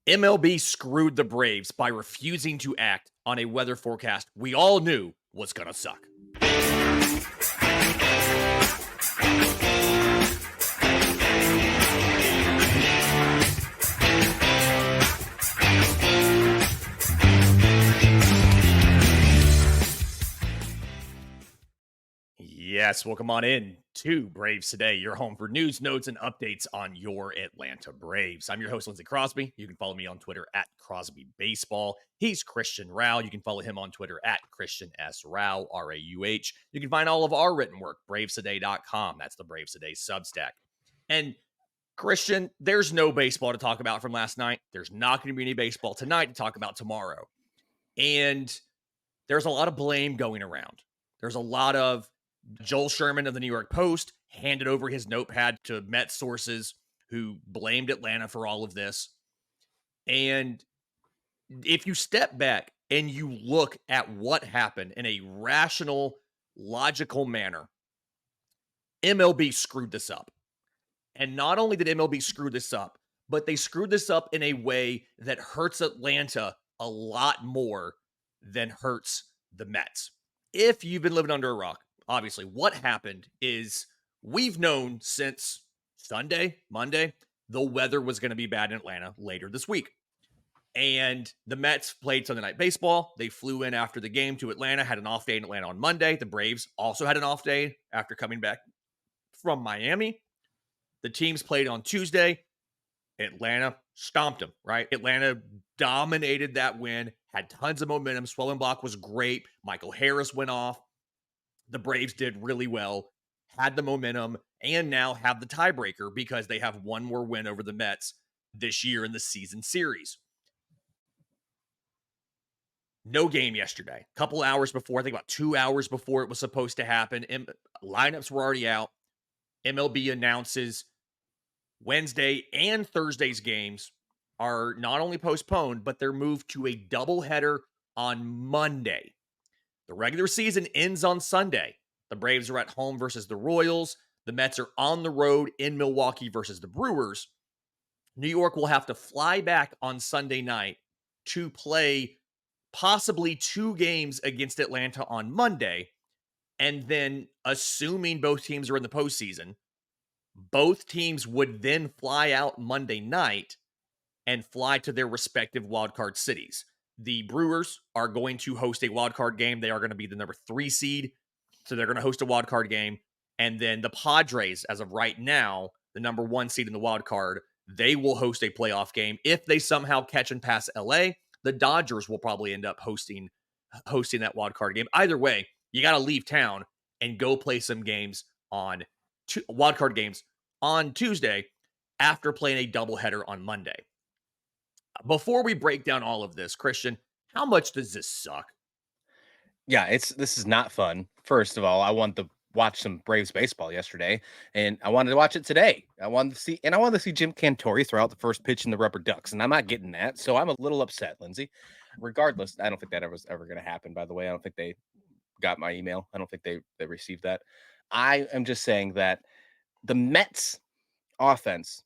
MLB screwed the Braves by refusing to act on a weather forecast we all knew was going to suck. Yes, welcome on in to Braves Today, your home for news, notes, and updates on your Atlanta Braves. I'm your host, Lindsay Crosby. You can follow me on Twitter at Crosby Baseball. He's Christian Rauh. You can follow him on Twitter at Christian S. Rauh, R-A-U-H. You can find all of our written work, bravestoday.com. That's the Braves Today Substack. And Christian, there's no baseball to talk about from last night. There's not going to be any baseball tonight to talk about tomorrow. And there's a lot of blame going around. There's a lot of Joel Sherman of the New York Post handed over his notepad to Mets sources who blamed Atlanta for all of this. And if you step back and you look at what happened in a rational, logical manner, MLB screwed this up. And not only did MLB screw this up, but they screwed this up in a way that hurts Atlanta a lot more than hurts the Mets. If you've been living under a rock, obviously, what happened is we've known since Sunday, Monday, the weather was going to be bad in Atlanta later this week. And the Mets played Sunday Night Baseball. They flew in after the game to Atlanta, had an off day in Atlanta on Monday. The Braves also had an off day after coming back from Miami. The teams played on Tuesday. Atlanta stomped them, right? Atlanta dominated that win, had tons of momentum. Swellenbach was great. Michael Harris went off. The Braves did really well, had the momentum, and now have the tiebreaker because they have one more win over the Mets this year in the season series. No game yesterday. A couple hours before, I think about 2 hours before it was supposed to happen. Lineups were already out. MLB announces Wednesday and Thursday's games are not only postponed, but they're moved to a doubleheader on Monday. The regular season ends on Sunday. The Braves are at home versus the Royals. The Mets are on the road in Milwaukee versus the Brewers. New York will have to fly back on Sunday night to play possibly 2 games against Atlanta on Monday. And then, assuming both teams are in the postseason, both teams would then fly out Monday night and fly to their respective wildcard cities. The Brewers are going to host a wildcard game. They are going to be the number 3 seed. So they're going to host a wildcard game. And then the Padres, as of right now, the number 1 seed in the wildcard, they will host a playoff game. If they somehow catch and pass LA, the Dodgers will probably end up hosting that wildcard game. Either way, you got to leave town and go play some games on wildcard games on Tuesday after playing a doubleheader on Monday. Before we break down all of this, Christian, how much does this suck? Yeah, this is not fun. First of all, I wanted to watch some Braves baseball yesterday, and I wanted to watch it today. I wanted to see Jim Cantori throw out the first pitch in the Rubber Ducks, and I'm not getting that, so I'm a little upset, Lindsay. Regardless, I don't think that was ever going to happen. By the way, I don't think they got my email. I don't think they received that. I am just saying that the Mets offense.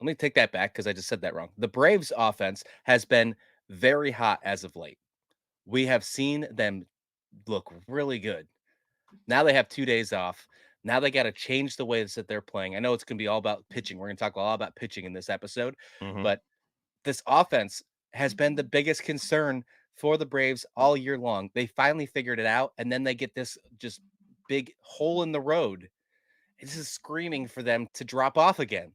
Let me take that back because I just said that wrong. The Braves offense has been very hot as of late. We have seen them look really good. Now they have 2 days off. Now they got to change the ways that they're playing. I know it's going to be all about pitching. We're going to talk all about pitching in this episode, Mm-hmm. but this offense has been the biggest concern for the Braves all year long. They finally figured it out, and then they get this just big hole in the road. This is screaming for them to drop off again.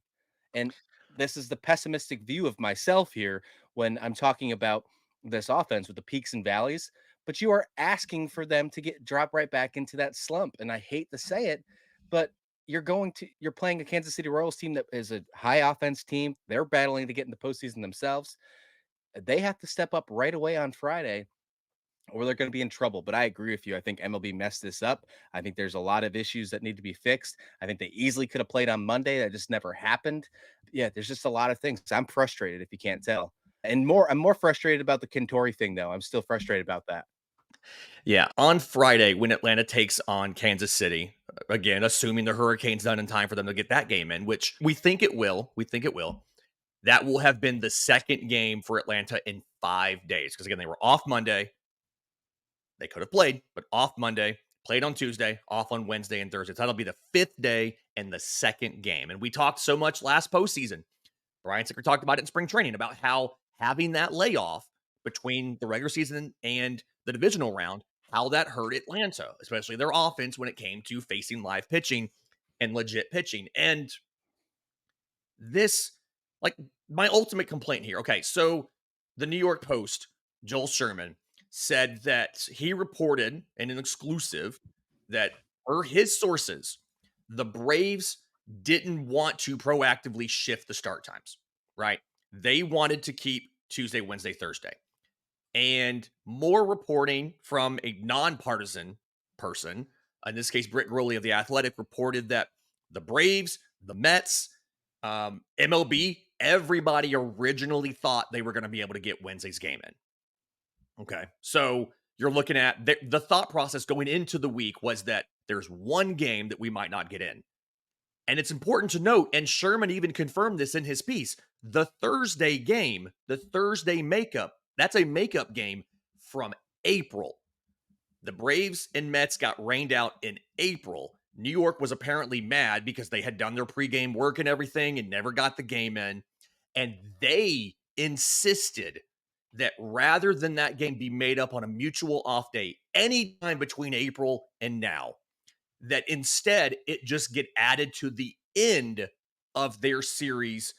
And this is the pessimistic view of myself here when I'm talking about this offense with the peaks and valleys, but you are asking for them to drop right back into that slump. And I hate to say it, but you're playing a Kansas City Royals team that is a high offense team. They're battling to get in the postseason themselves. They have to step up right away on Friday or they're going to be in trouble. But I agree with you. I think MLB messed this up. I think there's a lot of issues that need to be fixed. I think they easily could have played on Monday. That just never happened. Yeah, there's just a lot of things. I'm frustrated if you can't tell. And I'm more frustrated about the Kentori thing, though. I'm still frustrated about that. Yeah, on Friday when Atlanta takes on Kansas City, again, assuming the Hurricanes done in time for them to get that game in, which we think it will. that will have been the second game for Atlanta in 5 days. Because again, they were off Monday. They could have played, but off Monday, played on Tuesday, off on Wednesday and Thursday. So that'll be the 5th day and the second game. And we talked so much last postseason. Brian Sicker talked about it in spring training about how having that layoff between the regular season and the divisional round, how that hurt Atlanta, especially their offense when it came to facing live pitching and legit pitching. And this, like, my ultimate complaint here. Okay, so the New York Post, Joel Sherman, said that he reported in an exclusive that, per his sources, the Braves didn't want to proactively shift the start times, right? They wanted to keep Tuesday, Wednesday, Thursday. And more reporting from a nonpartisan person, in this case, Britt Groley of The Athletic, reported that the Braves, the Mets, MLB, everybody originally thought they were going to be able to get Wednesday's game in. Okay. So you're looking at the thought process going into the week was that there's one game that we might not get in. And it's important to note, and Sherman even confirmed this in his piece, the Thursday game, the Thursday makeup, that's a makeup game from April. The Braves and Mets got rained out in April. New York was apparently mad because they had done their pregame work and everything and never got the game in. And they insisted that rather than that game be made up on a mutual off day anytime between April and now, that instead it just get added to the end of their series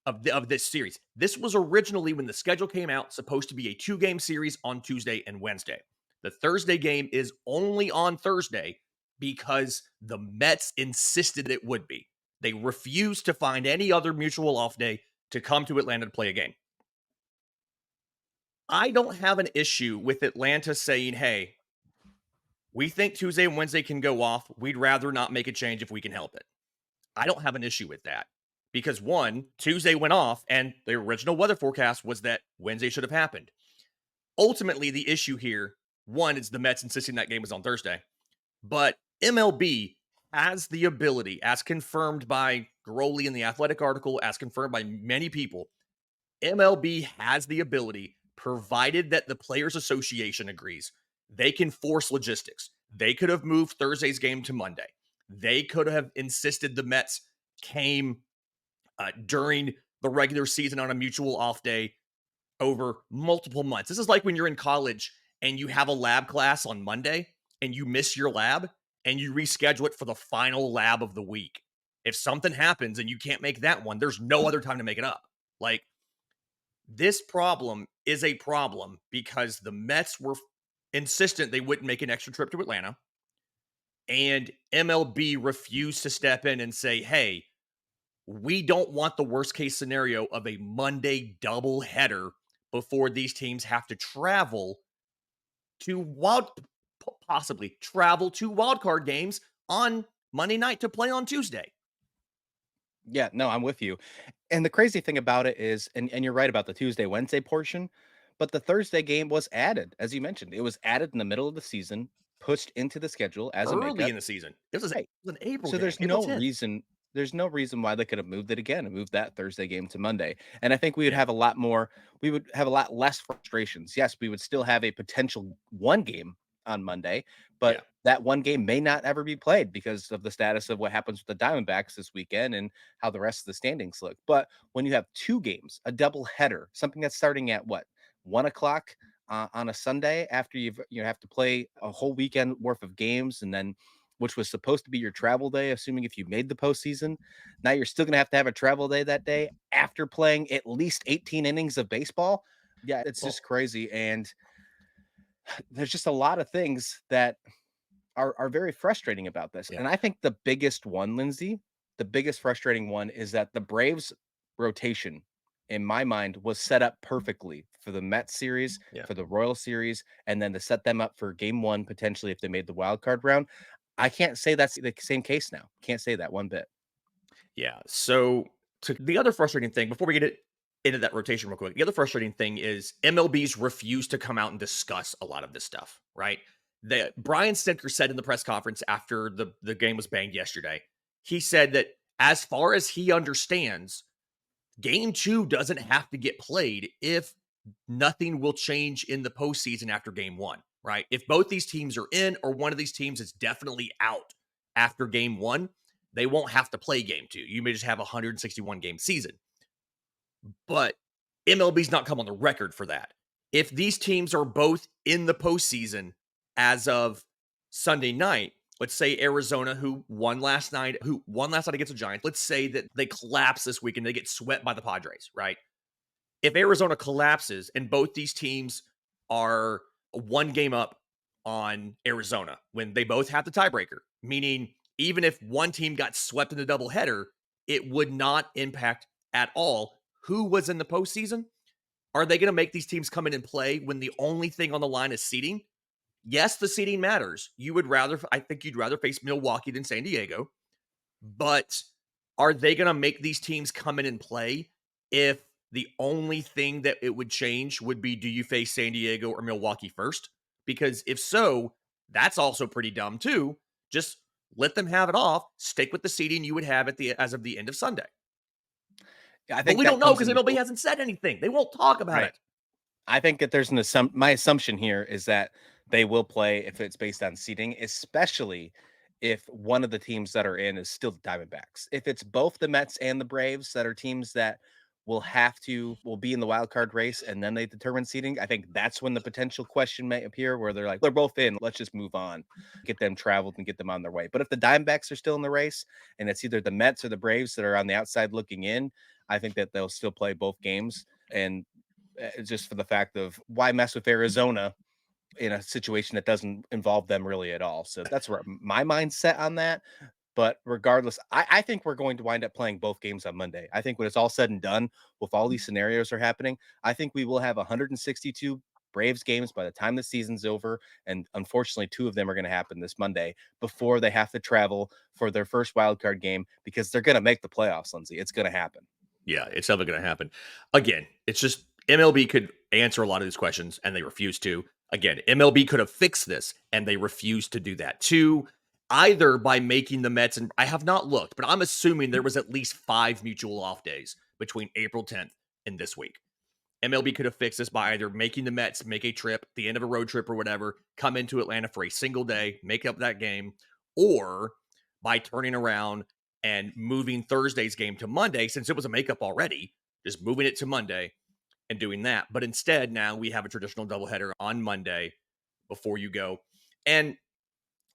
of this series. This was originally, when the schedule came out, supposed to be a 2-game series on Tuesday and Wednesday. The Thursday game is only on Thursday because the Mets insisted it would be. They refused to find any other mutual off day to come to Atlanta to play a game. I don't have an issue with Atlanta saying, hey, we think Tuesday and Wednesday can go off. We'd rather not make a change if we can help it. I don't have an issue with that because, one, Tuesday went off and the original weather forecast was that Wednesday should have happened. Ultimately, the issue here, one, is the Mets insisting that game was on Thursday. But MLB has the ability, as confirmed by Groley in the Athletic article, as confirmed by many people, MLB has the ability, provided that the Players Association agrees, they can force logistics. They could have moved Thursday's game to Monday. They could have insisted the Mets came during the regular season on a mutual off day over multiple months. This is like when you're in college and you have a lab class on Monday and you miss your lab and you reschedule it for the final lab of the week. If something happens and you can't make that one, there's no other time to make it up. Like, this problem is a problem because the Mets were insistent they wouldn't make an extra trip to Atlanta. And MLB refused to step in and say, hey, we don't want the worst case scenario of a Monday doubleheader before these teams have to travel to possibly travel to wildcard games on Monday night to play on Tuesday. Yeah, no, I'm with you. And the crazy thing about it is, and you're right about the Tuesday, Wednesday portion, but the Thursday game was added, as you mentioned. It was added in the middle of the season, pushed into the schedule as a Early makeup. in the season. It Right. was an April So game, April 10th. there's no reason why they could have moved it again and moved that Thursday game to Monday. And I think we would Yeah. have a lot more, we would have a lot less frustrations. Yes, we would still have a potential one game on Monday, Yeah. but that one game may not ever be played because of the status of what happens with the Diamondbacks this weekend and how the rest of the standings look. But when you have two games, a double header, something that's starting at what, 1 o'clock on a Sunday after you have to play a whole weekend worth of games, and then which was supposed to be your travel day, assuming if you made the postseason. Now you're still going to have a travel day that day after playing at least 18 innings of baseball. Yeah, it's Well, just crazy. And there's just a lot of things that are very frustrating about this. yeah. And I think the biggest one, Lindsay, the biggest frustrating one is that the Braves rotation, in my mind, was set up perfectly for the Mets series, Yeah. for the Royal series, and then to set them up for game one, potentially if they made the wild card round. I can't say that's the same case now. Can't say that one bit. Yeah. So, to the other frustrating thing, before we get into that rotation real quick, the other frustrating thing is MLB's refused to come out and discuss a lot of this stuff, right? That Brian Stinker said in the press conference after the game was banged yesterday, he said that as far as he understands, Game 2 doesn't have to get played if nothing will change in the postseason after game 1, right? If both these teams are in or one of these teams is definitely out after game 1, they won't have to play game 2. You may just have a 161 game season. But MLB's not come on the record for that. If these teams are both in the postseason as of Sunday night, let's say Arizona, who won last night against the Giants, let's say that they collapse this week and they get swept by the Padres, right? If Arizona collapses and both these teams are one game up on Arizona when they both have the tiebreaker, meaning even if one team got swept in the doubleheader, it would not impact at all who was in the postseason. Are they going to make these teams come in and play when the only thing on the line is seeding? Yes, the seeding matters. I think you'd rather face Milwaukee than San Diego, but are they going to make these teams come in and play if the only thing that it would change would be, do you face San Diego or Milwaukee first? Because if so, that's also pretty dumb too. Just let them have it off. Stick with the seeding you would have as of the end of Sunday. I But think we that don't know comes because into MLB hasn't said anything. They won't talk about right. it. I think that there's my assumption here is that they will play if it's based on seeding, especially if one of the teams that are in is still the Diamondbacks. If it's both the Mets and the Braves that are teams that will be in the wild card race and then they determine seeding, I think that's when the potential question may appear where they're like, they're both in, let's just move on, get them traveled and get them on their way. But if the Diamondbacks are still in the race and it's either the Mets or the Braves that are on the outside looking in, I think that they'll still play both games. And just for the fact of why mess with Arizona in a situation that doesn't involve them really at all. So that's where my mind's set on that. But regardless, I think we're going to wind up playing both games on Monday. I think when it's all said and done, with all these scenarios are happening, I think we will have 162 Braves games by the time the season's over. And unfortunately, 2 of them are going to happen this Monday before they have to travel for their first wild card game because they're going to make the playoffs, Lindsay. It's going to happen. Yeah, it's definitely going to happen. Again, it's just MLB could answer a lot of these questions and they refuse to. Again, MLB could have fixed this and they refused to do that. Two, either by making the Mets, and I have not looked, but I'm assuming there was at least 5 mutual off days between April 10th and this week. MLB could have fixed this by either making the Mets make a trip, the end of a road trip or whatever, come into Atlanta for a single day, make up that game, or by turning around and moving Thursday's game to Monday, since it was a makeup already, just moving it to Monday and doing that. But instead, now we have a traditional doubleheader on Monday before you go. And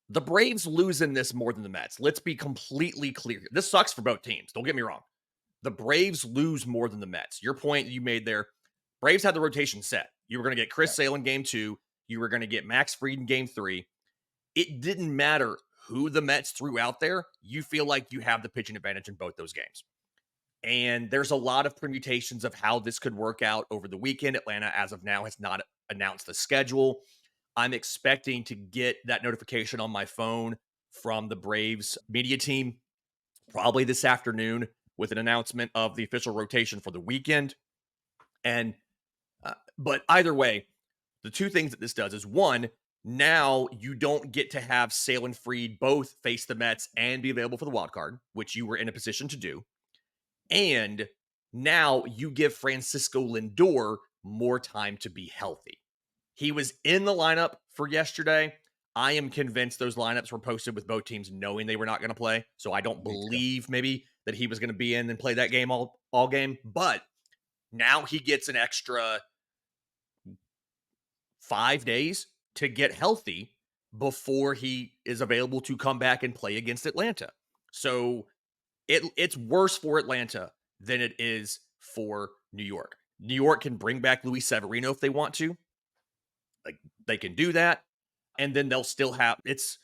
the Braves losing this more than the Mets. Let's be completely clear. This sucks for both teams. Don't get me wrong. The Braves lose more than the Mets. Your point you made there, Braves had the rotation set. You were going to get Chris Sale in game 2. You were going to get Max Fried in game 3. It didn't matter who the Mets threw out there. You feel like you have the pitching advantage in both those games. And there's a lot of permutations of how this could work out over the weekend. Atlanta, as of now, has not announced the schedule. I'm expecting to get that notification on my phone from the Braves media team probably this afternoon with an announcement of the official rotation for the weekend. And but either way, the two things that this does is, one, now you don't get to have Sale and Fried both face the Mets and be available for the wild card, which you were in a position to do. And now you give Francisco Lindor more time to be healthy. He was in the lineup for yesterday. I am convinced those lineups were posted with both teams knowing they were not going to play. So I don't believe maybe that he was going to be in and play that game all game. But now he gets an extra 5 days to get healthy before he is available to come back and play against Atlanta. So it's worse for Atlanta than it is for New York. New York can bring back Luis Severino if they want to. Like, they can do that. And then they'll still have, it's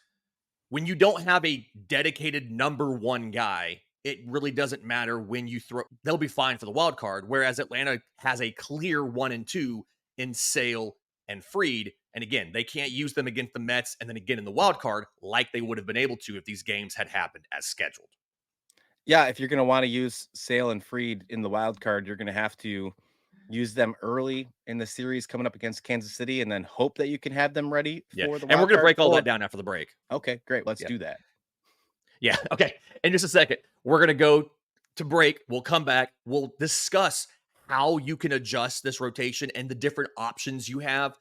when you don't have a dedicated number one guy, it really doesn't matter when you throw, they'll be fine for the wild card. Whereas Atlanta has a clear 1 and 2 in Sale and Fried. And again, they can't use them against the Mets and then again in the wild card like they would have been able to if these games had happened as scheduled. Yeah, if you're going to want to use Sale and Fried in the wild card, you're going to have to use them early in the series coming up against Kansas City and then hope that you can have them ready Yeah. for the And we're wild going to card. break all that down after the break. Okay, great. Let's Yeah. do that. Yeah. Okay. In just a second, we're going to go to break. We'll come back. We'll discuss how you can adjust this rotation and the different options you have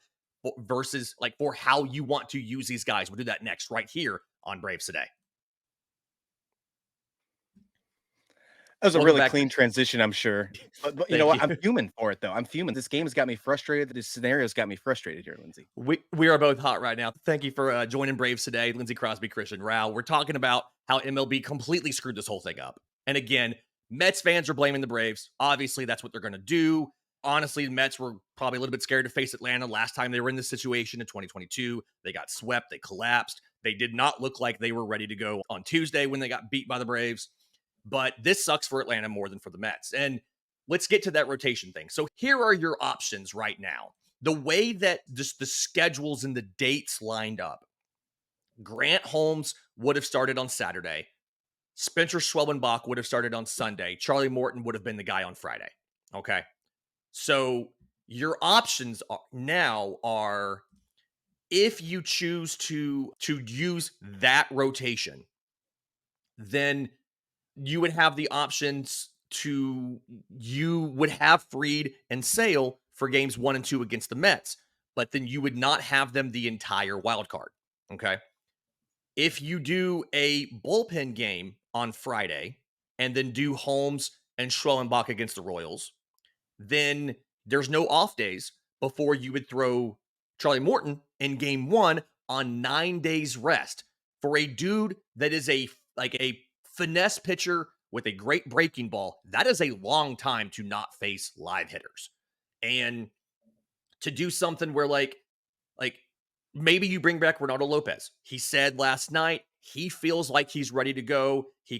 versus like for how you want to use these guys. We'll do that next right here on Braves Today. That was a Welcome really back. clean transition, I'm sure. But you know Thank what? you. I'm fuming for it, though. I'm fuming. This game has got me frustrated. This scenario's got me frustrated here, Lindsay. We are both hot right now. Thank you for joining Braves Today. Lindsay, Crosby, Christian, Rauh. We're talking about how MLB completely screwed this whole thing up. And again, Mets fans are blaming the Braves. Obviously, that's what they're going to do. Honestly, the Mets were probably a little bit scared to face Atlanta last time they were in this situation in 2022. They got swept. They collapsed. They did not look like they were ready to go on Tuesday when they got beat by the Braves. But this sucks for Atlanta more than for the Mets. And let's get to that rotation thing. So here are your options right now. The way that just the schedules and the dates lined up, Grant Holmes would have started on Saturday. Spencer Schwellenbach would have started on Sunday. Charlie Morton would have been the guy on Friday. Okay. So your options now are if you choose to use that rotation, then you would have the options you would have Fried and Sale for games 1 and 2 against the Mets, but then you would not have them the entire wild card. Okay. If you do a bullpen game on Friday and then do Holmes and Schwellenbach against the Royals, then there's no off days before you would throw Charlie Morton in game 1 on 9 days rest for a dude that is a finesse pitcher with a great breaking ball. That is a long time to not face live hitters. And to do something where like maybe you bring back Ronaldo Lopez. He said last night he feels like he's ready to go. He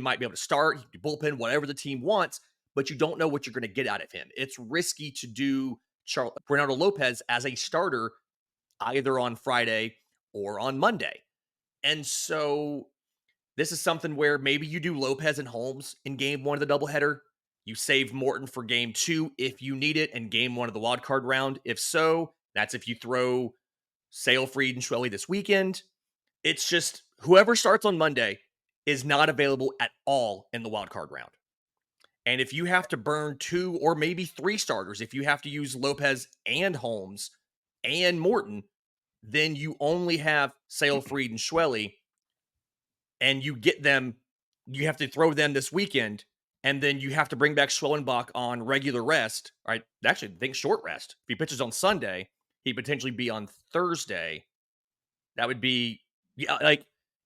might be able to start, he can bullpen, whatever the team wants, but you don't know what you're going to get out of him. It's risky to do Ronaldo Lopez as a starter either on Friday or on Monday. And so this is something where maybe you do Lopez and Holmes in game 1 of the doubleheader. You save Morton for game 2 if you need it, and game 1 of the wild card round. If so, that's if you throw Sale, Fried, and Schwelly this weekend. It's just whoever starts on Monday is not available at all in the wild card round. And if you have to burn 2 or maybe 3 starters, if you have to use Lopez and Holmes and Morton, then you only have Sale, Fried, and Schwelly, and you have to throw them this weekend, and then you have to bring back Schwellenbach on regular rest. Right? Actually, I think short rest. If he pitches on Sunday, he'd potentially be on Thursday. That would be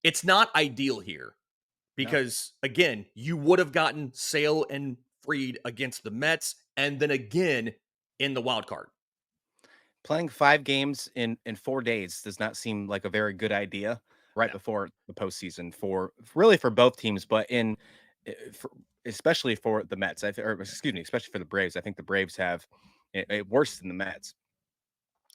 it's not ideal here because again, you would have gotten Sale and Fried against the Mets, and then again in the wild card. Playing 5 games in 4 days does not seem like a very good idea right No. before the postseason for really for both teams, but for, especially for the Mets. Or excuse me, especially for the Braves. I think the Braves have it worse than the Mets.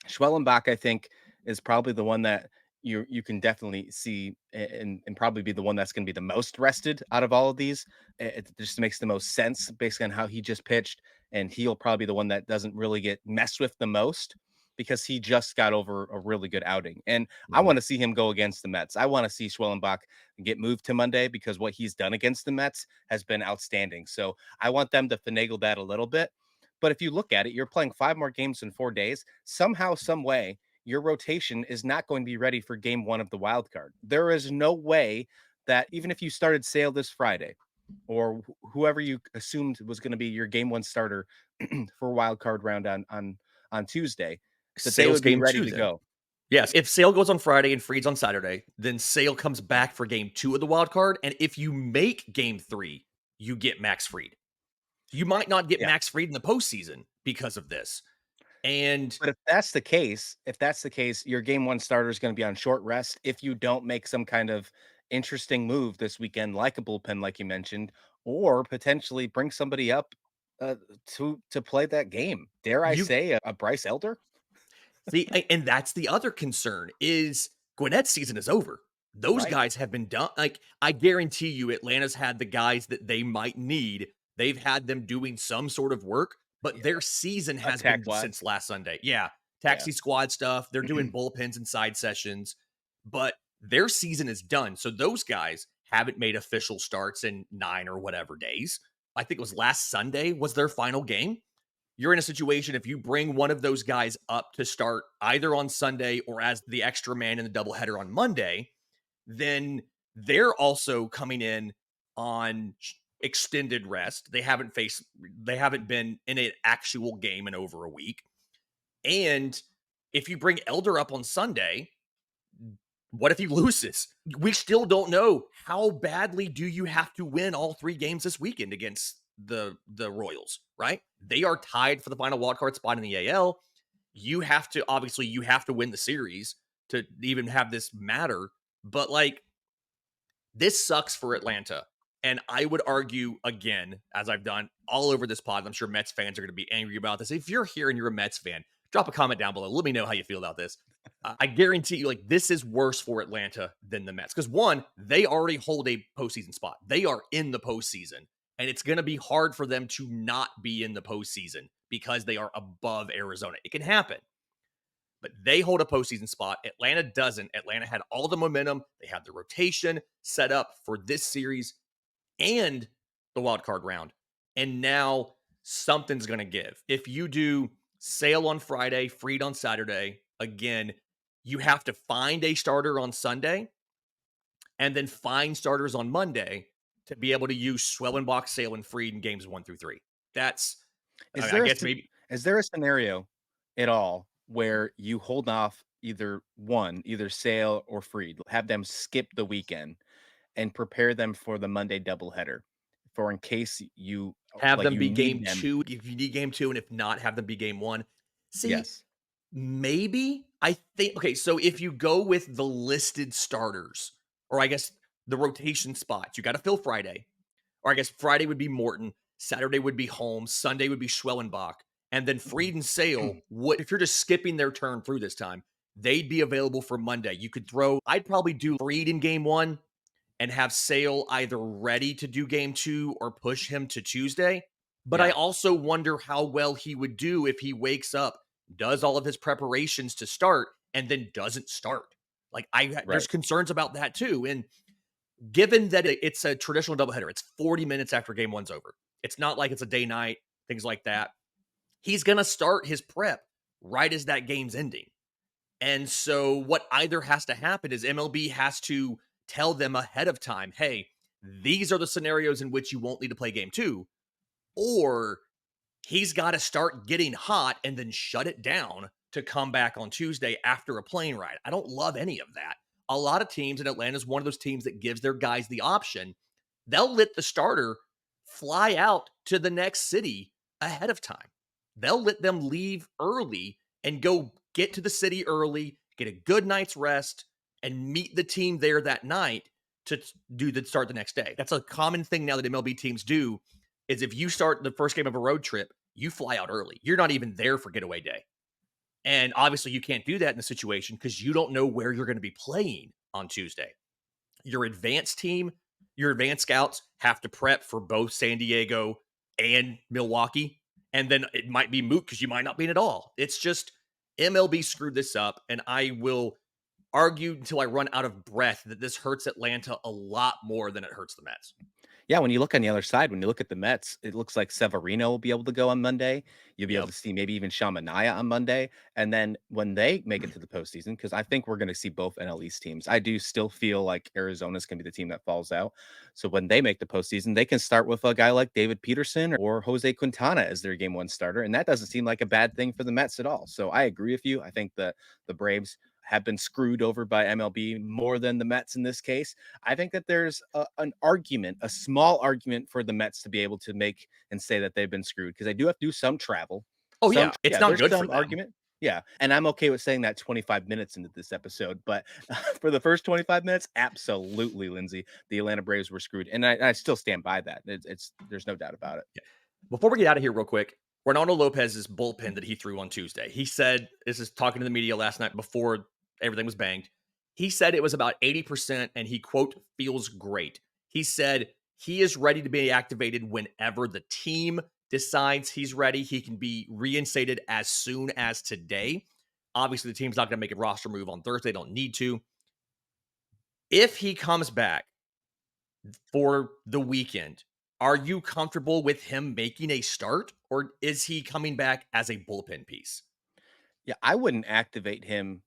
Schwellenbach, I think, is probably the one that you can definitely see and probably be the one that's going to be the most rested out of all of these. It just makes the most sense based on how he just pitched, and he'll probably be the one that doesn't really get messed with the most because he just got over a really good outing. And I want to see him go against the Mets. I want to see Schwellenbach get moved to Monday because what he's done against the Mets has been outstanding. So I want them to finagle that a little bit. But if you look at it, you're playing 5 more games in 4 days. Somehow, some way, your rotation is not going to be ready for game 1 of the wild card. There is no way that even if you started Sale this Friday or whoever you assumed was going to be your game 1 starter for wild card round on Tuesday, that they Sale's would be game ready 2 to then. go. Yes, if Sale goes on Friday and Fried's on Saturday, then Sale comes back for game 2 of the wild card, and if you make game 3, you get Max Fried. You might not get Yeah. Max Fried in the postseason because of this. And But if that's the case, your game 1 starter is going to be on short rest if you don't make some kind of interesting move this weekend, like a bullpen, like you mentioned, or potentially bring somebody up uh, to play that game. Dare I you say a Bryce Elder? see, and that's the other concern is Gwinnett's season is over. Those Right. guys have been done. Like, I guarantee you, Atlanta's had the guys that they might need. They've had them doing some sort of work, but their season has Attack been wise. since last Sunday. Yeah. Yeah. Taxi squad stuff. They're doing bullpens and side sessions, but their season is done. So those guys haven't made official starts in 9 or whatever days. I think it was last Sunday was their final game. You're in a situation if you bring one of those guys up to start either on Sunday or as the extra man in the doubleheader on Monday, then they're also coming in on extended rest. They haven't been in an actual game in over a week. And if you bring Elder up on Sunday, what if he loses? We still don't know how badly do you have to win all 3 games this weekend against the Royals, right? They are tied for the final wildcard spot in the AL. You have to win the series to even have this matter. But like this sucks for Atlanta. And I would argue again, as I've done all over this pod, I'm sure Mets fans are going to be angry about this. If you're here and you're a Mets fan, drop a comment down below. Let me know how you feel about this. I guarantee you, like, this is worse for Atlanta than the Mets. Because one, they already hold a postseason spot. They are in the postseason. And it's going to be hard for them to not be in the postseason because they are above Arizona. It can happen. But they hold a postseason spot. Atlanta doesn't. Atlanta had all the momentum. They had the rotation set up for this series and the wild card round. And now something's going to give. If you do Sale on Friday, Fried on Saturday, again, you have to find a starter on Sunday and then find starters on Monday to be able to use Schwellenbach, Sale, and Fried in games 1 through 3. That's, Is I there a guess maybe. is there a scenario at all where you hold off either Sale or Freed, have them skip the weekend and prepare them for the Monday doubleheader for in case you Have them you be need game them? 2 if you need game 2, and if not, have them be game 1. See, Yes. maybe. I think okay, so if you go with the listed starters, or I guess the rotation spots, you gotta fill Friday, or I guess Friday would be Morton, Saturday would be Holmes, Sunday would be Schwellenbach, and then Fried and Sale would if you're just skipping their turn through this time, they'd be available for Monday. I'd probably do Fried in game 1 and have Sale either ready to do game 2 or push him to Tuesday. But I Yeah. also wonder how well he would do if he wakes up, does all of his preparations to start, and then doesn't start. Like there's Right. concerns about that too. And given that it's a traditional doubleheader, it's 40 minutes after game 1's over. It's not like it's a day night, things like that. He's gonna start his prep right as that game's ending. And so what either has to happen is MLB has to tell them ahead of time, hey, these are the scenarios in which you won't need to play game 2, or he's got to start getting hot and then shut it down to come back on Tuesday after a plane ride. I don't love any of that. A lot of teams, and Atlanta is one of those teams that gives their guys the option. They'll let the starter fly out to the next city ahead of time. They'll let them leave early and go get to the city early, get a good night's rest, and meet the team there that night to start the next day. That's a common thing now that MLB teams do is if you start the first game of a road trip, you fly out early. You're not even there for getaway day. And obviously you can't do that in the situation because you don't know where you're going to be playing on Tuesday. Your advanced team, your advanced scouts have to prep for both San Diego and Milwaukee. And then it might be moot because you might not be in at all. It's just MLB screwed this up. And I will argue until I run out of breath that this hurts Atlanta a lot more than it hurts the Mets. Yeah, when you look on the other side, when you look at the Mets, it looks like Severino will be able to go on Monday. You'll be able Yep. to see maybe even Shamanaya on Monday. And then when they make it to the postseason, because I think we're going to see both NL East teams, I do still feel like Arizona's going to be the team that falls out. So when they make the postseason, they can start with a guy like David Peterson or Jose Quintana as their game 1 starter. And that doesn't seem like a bad thing for the Mets at all. So I agree with you. I think that the Braves have been screwed over by MLB more than the Mets in this case. I think that there's a small argument for the Mets to be able to make and say that they've been screwed because they do have to do some travel. Oh, yeah. It's not There's good for some them. argument. Yeah. And I'm okay with saying that 25 minutes into this episode. But for the first 25 minutes, absolutely, Lindsay, the Atlanta Braves were screwed. And I still stand by that. There's no doubt about it. Before we get out of here real quick, Ronaldo Lopez's bullpen that he threw on Tuesday. He said, this is talking to the media last night before everything was banged. He said it was about 80% and he, quote, feels great. He said he is ready to be activated whenever the team decides he's ready. He can be reinstated as soon as today. Obviously, the team's not going to make a roster move on Thursday. They don't need to. If he comes back, for the weekend. Are you comfortable with him making a start, or is he coming back as a bullpen piece? Yeah, I wouldn't activate him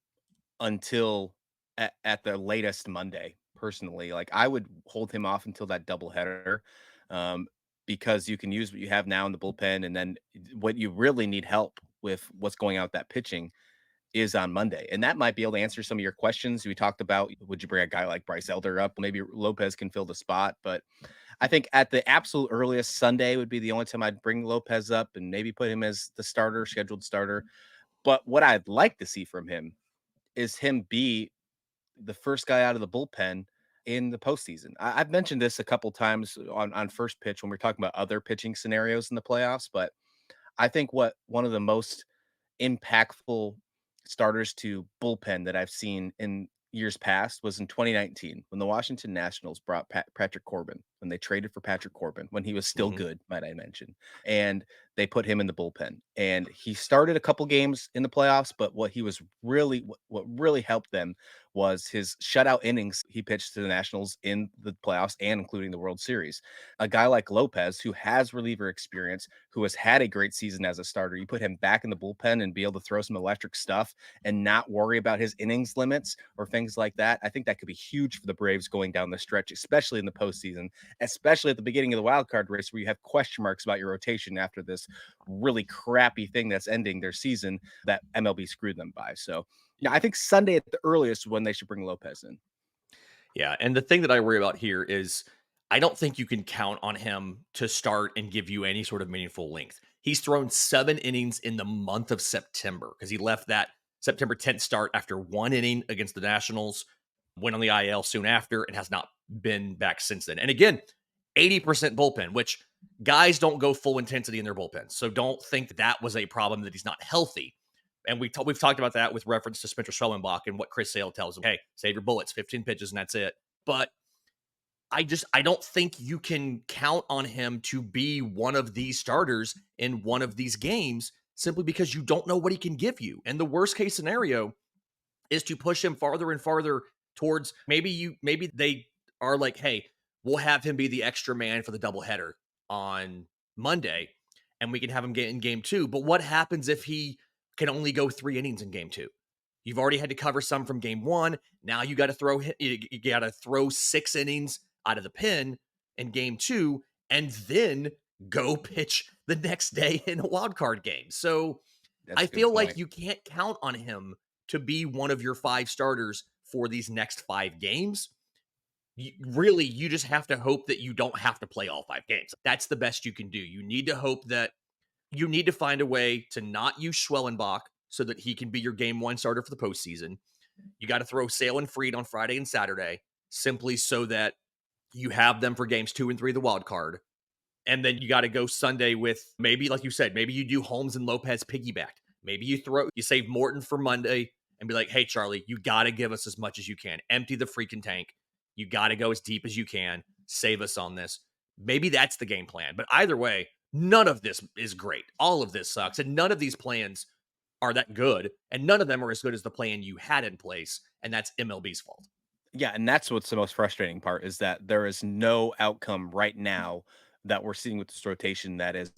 until at the latest Monday, personally. Like, I would hold him off until that doubleheader, um, because you can use what you have now in the bullpen, and then what you really need help with what's going on with that pitching is on Monday. And that might be able to answer some of your questions. We talked about, would you bring a guy like Bryce Elder up? Maybe Lopez can fill the spot. But I think at the absolute earliest, Sunday would be the only time I'd bring Lopez up and maybe put him as the starter, scheduled starter. But what I'd like to see from him is him be the first guy out of the bullpen in the postseason. I've mentioned this a couple times on first pitch when we're talking about other pitching scenarios in the playoffs, but I think what one of the most impactful starters to bullpen that I've seen in years past was in 2019 when the Washington Nationals brought Patrick Corbin, when they traded for Patrick Corbin, when he was still Mhm. good, might I mention. And they put him in the bullpen. And he started a couple games in the playoffs, but what he was really, what really helped them was his shutout innings he pitched to the Nationals in the playoffs and including the World Series. A guy like Lopez, who has reliever experience, who has had a great season as a starter, you put him back in the bullpen and be able to throw some electric stuff and not worry about his innings limits or things like that. I think that could be huge for the Braves going down the stretch, especially in the postseason, especially at the beginning of the wild card race where you have question marks about your rotation after this really crappy thing that's ending their season that MLB screwed them by. So, yeah, I think Sunday at the earliest when they should bring Lopez in. Yeah, and the thing that I worry about here is I don't think you can count on him to start and give you any sort of meaningful length. He's thrown 7 innings in the month of September because he left that September 10th start after 1 inning against the Nationals, went on the IL soon after, and has not been back since then. And again, 80% bullpen, which guys don't go full intensity in their bullpens. So don't think that was a problem that he's not healthy. And we've talked about that with reference to Spencer Schwellenbach and what Chris Sale tells him. Hey, save your bullets, 15 pitches, and that's it. But I don't think you can count on him to be one of these starters in one of these games simply because you don't know what he can give you. And the worst case scenario is to push him farther and farther towards maybe they are like, hey, we'll have him be the extra man for the doubleheader on Monday, and we can have him get in game 2. But what happens if he can only go 3 innings in game 2? You've already had to cover some from game 1. Now you got to throw 6 innings out of the pen in game 2 and then go pitch the next day in a wild card game. So That's I a good feel like point. you can't count on him to be one of your 5 starters for these next 5 games. You just have to hope that you don't have to play all 5 games. That's the best you can do. You need to hope that you need to find a way to not use Schwellenbach so that he can be your game 1 starter for the postseason. You got to throw Sale and Fried on Friday and Saturday simply so that you have them for games 2 and 3 of the wild card. And then you got to go Sunday with maybe, like you said, maybe you do Holmes and Lopez piggybacked. Maybe you save Morton for Monday and be like, hey, Charlie, you got to give us as much as you can. Empty the freaking tank. You got to go as deep as you can. Save us on this. Maybe that's the game plan. But either way, none of this is great. All of this sucks. And none of these plans are that good. And none of them are as good as the plan you had in place. And that's MLB's fault. Yeah, and that's what's the most frustrating part is that there is no outcome right now that we're seeing with this rotation that is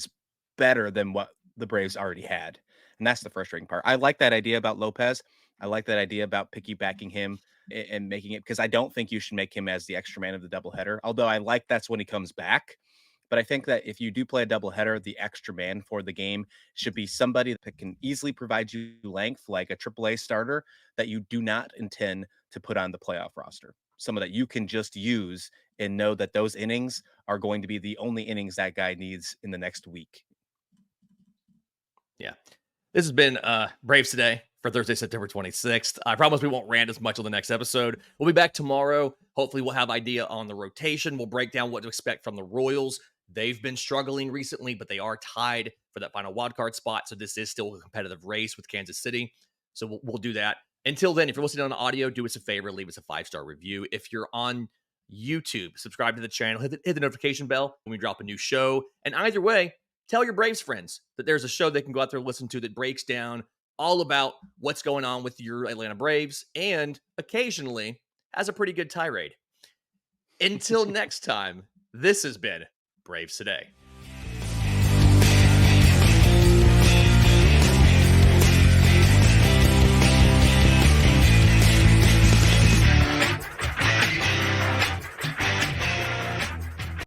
better than what the Braves already had. And that's the frustrating part. I like that idea about Lopez. I like that idea about piggybacking him and making it because I don't think you should make him as the extra man of the doubleheader. Although I like that's when he comes back. But I think that if you do play a doubleheader, the extra man for the game should be somebody that can easily provide you length, like a AAA starter that you do not intend to put on the playoff roster. Someone that you can just use and know that those innings are going to be the only innings that guy needs in the next week. Yeah. This has been Braves Today for Thursday, September 26th. I promise we won't rant as much on the next episode. We'll be back tomorrow. Hopefully, we'll have idea on the rotation. We'll break down what to expect from the Royals. They've been struggling recently, but they are tied for that final wildcard spot. So this is still a competitive race with Kansas City. So we'll do that. Until then, if you're listening on audio, do us a favor, leave us a 5-star review. If you're on YouTube, subscribe to the channel, hit the notification bell when we drop a new show. And either way, tell your Braves friends that there's a show they can go out there and listen to that breaks down all about what's going on with your Atlanta Braves and occasionally has a pretty good tirade. Until next time, this has been Braves Today.